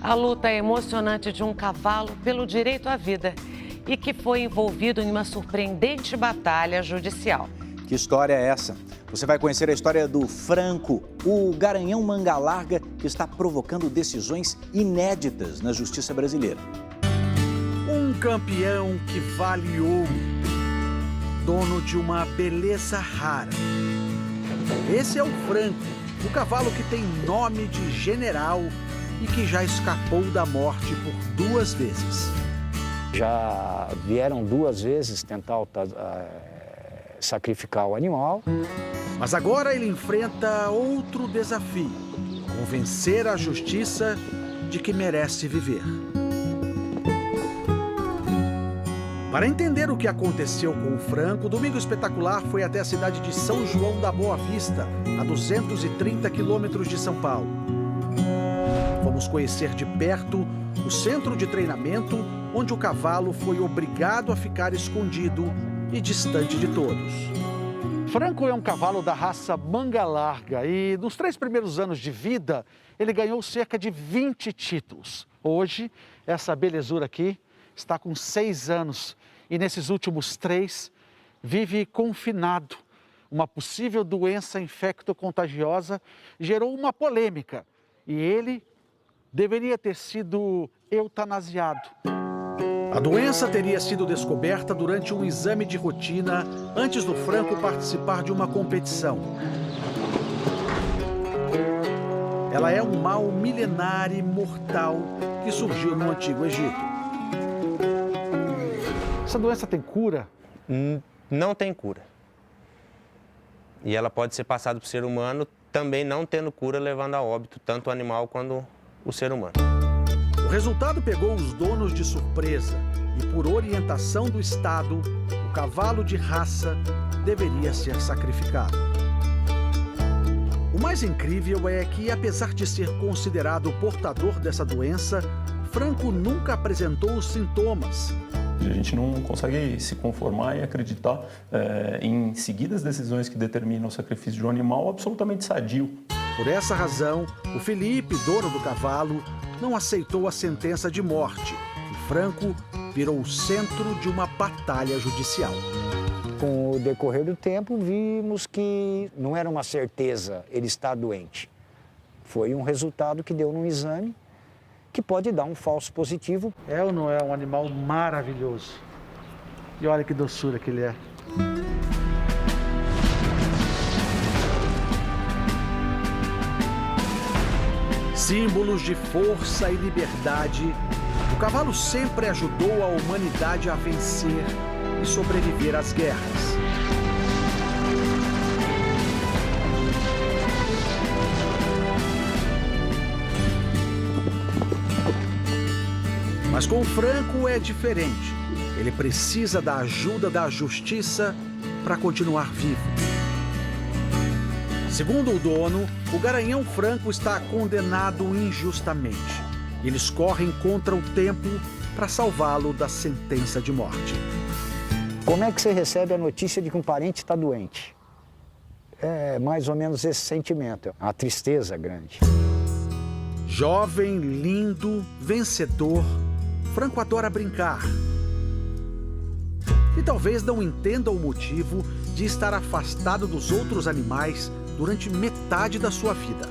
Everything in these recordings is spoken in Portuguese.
A luta emocionante de um cavalo pelo direito à vida e que foi envolvido em uma surpreendente batalha judicial. Que história é essa? Você vai conhecer a história do Franco, o garanhão manga larga que está provocando decisões inéditas na justiça brasileira. Um campeão que vale ouro, dono de uma beleza rara. Esse é o Franco, o cavalo que tem nome de general e que já escapou da morte por 2 vezes. Já vieram 2 vezes tentar sacrificar o animal. Mas agora ele enfrenta outro desafio: convencer a justiça de que merece viver. Para entender o que aconteceu com o Franco, o Domingo Espetacular foi até a cidade de São João da Boa Vista, a 230 quilômetros de São Paulo. Vamos conhecer de perto o centro de treinamento, onde o cavalo foi obrigado a ficar escondido e distante de todos. Franco é um cavalo da raça manga larga e nos 3 primeiros anos de vida ele ganhou cerca de 20 títulos. Hoje, essa belezura aqui está com 6 anos e nesses últimos 3 vive confinado. Uma possível doença infecto-contagiosa gerou uma polêmica e ele deveria ter sido eutanasiado. A doença teria sido descoberta durante um exame de rotina antes do Franco participar de uma competição. Ela é um mal milenar e mortal que surgiu no Antigo Egito. Essa doença tem cura? Não tem cura. E ela pode ser passada para o ser humano, também não tendo cura, levando a óbito tanto o animal quanto o ser humano. O resultado pegou os donos de surpresa e, por orientação do Estado, o cavalo de raça deveria ser sacrificado. O mais incrível é que, apesar de ser considerado portador dessa doença, Franco nunca apresentou sintomas. A gente não consegue se conformar e acreditar em seguir as decisões que determinam o sacrifício de um animal absolutamente sadio. Por essa razão, o Felipe, dono do cavalo, não aceitou a sentença de morte e Franco virou o centro de uma batalha judicial. Com o decorrer do tempo, vimos que não era uma certeza ele estar doente. Foi um resultado que deu num exame que pode dar um falso positivo. É ou não é um animal maravilhoso? E olha que doçura que ele é. Símbolos de força e liberdade, o cavalo sempre ajudou a humanidade a vencer e sobreviver às guerras. Mas com o Franco é diferente. Ele precisa da ajuda da justiça para continuar vivo. Segundo o dono, o garanhão Franco está condenado injustamente. Eles correm contra o tempo para salvá-lo da sentença de morte. Como é que você recebe a notícia de que um parente está doente? É mais ou menos esse sentimento, uma tristeza grande. Jovem, lindo, vencedor, Franco adora brincar. E talvez não entenda o motivo de estar afastado dos outros animais durante metade da sua vida.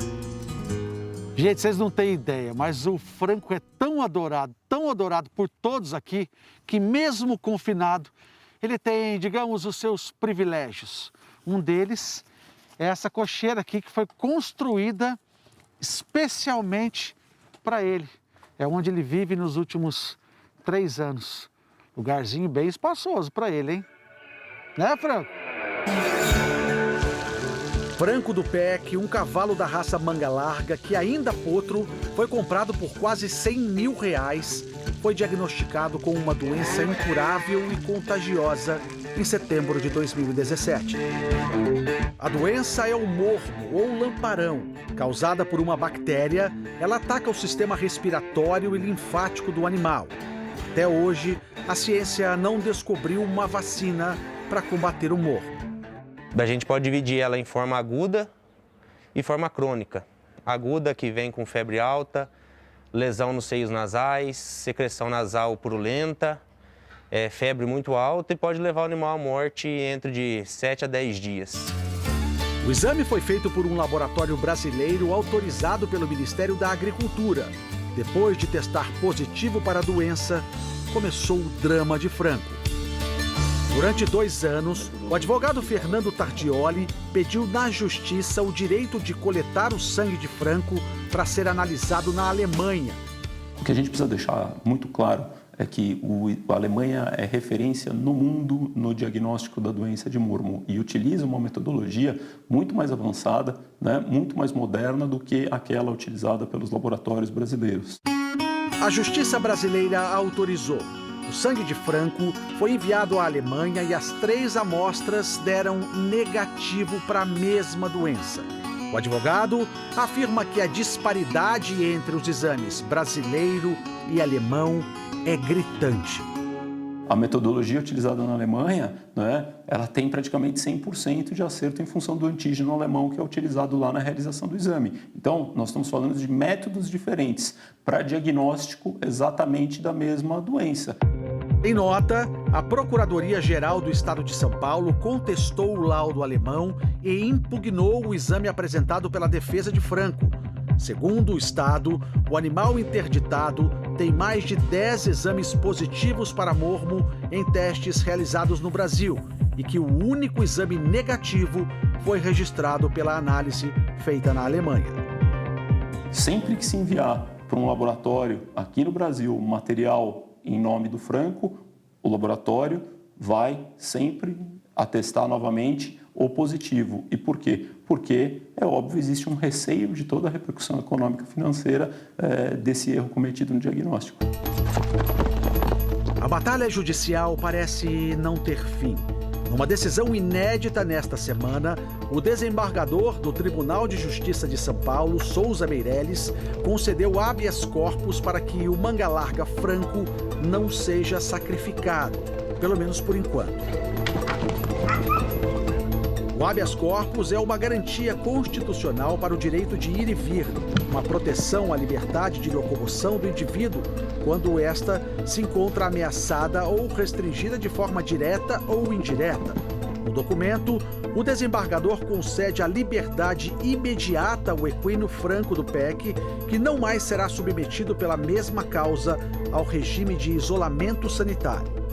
Gente, vocês não têm ideia, mas o Franco é tão adorado por todos aqui, que mesmo confinado, ele tem, digamos, os seus privilégios. Um deles é essa cocheira aqui que foi construída especialmente para ele. É onde ele vive nos últimos 3 anos. Lugarzinho bem espaçoso para ele, hein? Né, Franco? Franco do Pec, um cavalo da raça manga larga que ainda potro, foi comprado por quase R$100 mil. Foi diagnosticado com uma doença incurável e contagiosa em setembro de 2017. A doença é o morbo ou lamparão. Causada por uma bactéria, ela ataca o sistema respiratório e linfático do animal. Até hoje, a ciência não descobriu uma vacina para combater o morbo. A gente pode dividir ela em forma aguda e forma crônica. Aguda, que vem com febre alta, lesão nos seios nasais, secreção nasal purulenta, febre muito alta e pode levar o animal à morte entre de 7 a 10 dias. O exame foi feito por um laboratório brasileiro autorizado pelo Ministério da Agricultura. Depois de testar positivo para a doença, começou o drama de Franco. Durante 2 anos, o advogado Fernando Tardioli pediu na justiça o direito de coletar o sangue de Franco para ser analisado na Alemanha. O que a gente precisa deixar muito claro é que a Alemanha é referência no mundo no diagnóstico da doença de Murmo e utiliza uma metodologia muito mais avançada, né, muito mais moderna do que aquela utilizada pelos laboratórios brasileiros. A justiça brasileira autorizou. O sangue de Franco foi enviado à Alemanha e as 3 amostras deram negativo para a mesma doença. O advogado afirma que a disparidade entre os exames brasileiro e alemão é gritante. A metodologia utilizada na Alemanha, né, ela tem praticamente 100% de acerto em função do antígeno alemão que é utilizado lá na realização do exame. Então, nós estamos falando de métodos diferentes para diagnóstico exatamente da mesma doença. Em nota, a Procuradoria-Geral do Estado de São Paulo contestou o laudo alemão e impugnou o exame apresentado pela defesa de Franco. Segundo o Estado, o animal interditado tem mais de 10 exames positivos para mormo em testes realizados no Brasil e que o único exame negativo foi registrado pela análise feita na Alemanha. Sempre que se enviar para um laboratório aqui no Brasil material em nome do Franco, o laboratório vai sempre atestar novamente o positivo. E por quê? Porque, é óbvio, existe um receio de toda a repercussão econômica e financeira desse erro cometido no diagnóstico. A batalha judicial parece não ter fim. Numa decisão inédita nesta semana, o desembargador do Tribunal de Justiça de São Paulo, Souza Meirelles, concedeu habeas corpus para que o manga-larga Franco não seja sacrificado, pelo menos por enquanto. O habeas corpus é uma garantia constitucional para o direito de ir e vir, uma proteção à liberdade de locomoção do indivíduo quando esta se encontra ameaçada ou restringida de forma direta ou indireta. No documento, o desembargador concede a liberdade imediata ao equino Franco do PEC, que não mais será submetido pela mesma causa ao regime de isolamento sanitário.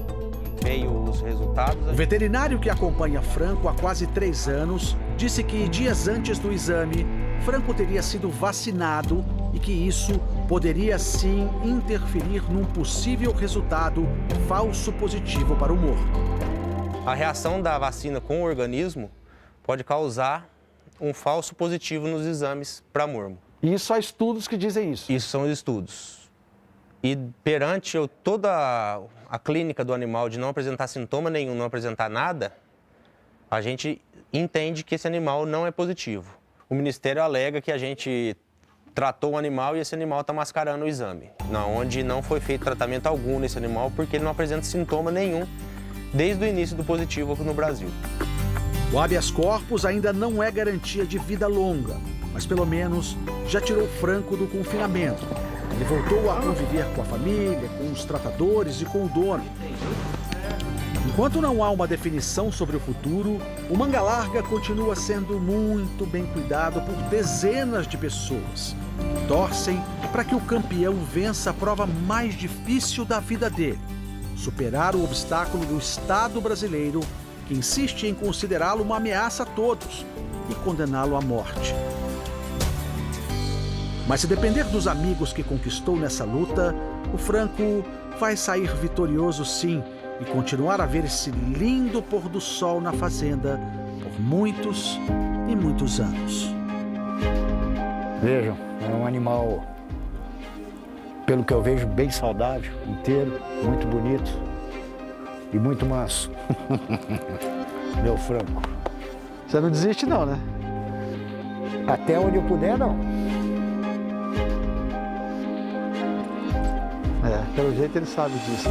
Veio os resultados. O veterinário que acompanha Franco há quase 3 anos disse que dias antes do exame, Franco teria sido vacinado e que isso poderia sim interferir num possível resultado falso positivo para o morto. A reação da vacina com o organismo pode causar um falso positivo nos exames para mormo. E isso há estudos que dizem isso? Isso são os estudos. E perante toda a clínica do animal de não apresentar sintoma nenhum, não apresentar nada, a gente entende que esse animal não é positivo. O Ministério alega que a gente tratou o animal e esse animal está mascarando o exame, onde não foi feito tratamento algum nesse animal porque ele não apresenta sintoma nenhum desde o início do positivo aqui no Brasil. O habeas corpus ainda não é garantia de vida longa, mas pelo menos já tirou Franco do confinamento. Ele voltou a conviver com a família, com os tratadores e com o dono. Enquanto não há uma definição sobre o futuro, o manga-larga continua sendo muito bem cuidado por dezenas de pessoas. Torcem para que o campeão vença a prova mais difícil da vida dele: superar o obstáculo do Estado brasileiro, que insiste em considerá-lo uma ameaça a todos e condená-lo à morte. Mas se depender dos amigos que conquistou nessa luta, o Franco vai sair vitorioso sim e continuar a ver esse lindo pôr do sol na fazenda por muitos e muitos anos. Vejam, é um animal, pelo que eu vejo, bem saudável, inteiro, muito bonito e muito manso. Meu Franco. Você não desiste não, né? Até onde eu puder, não. Pelo jeito ele sabe disso.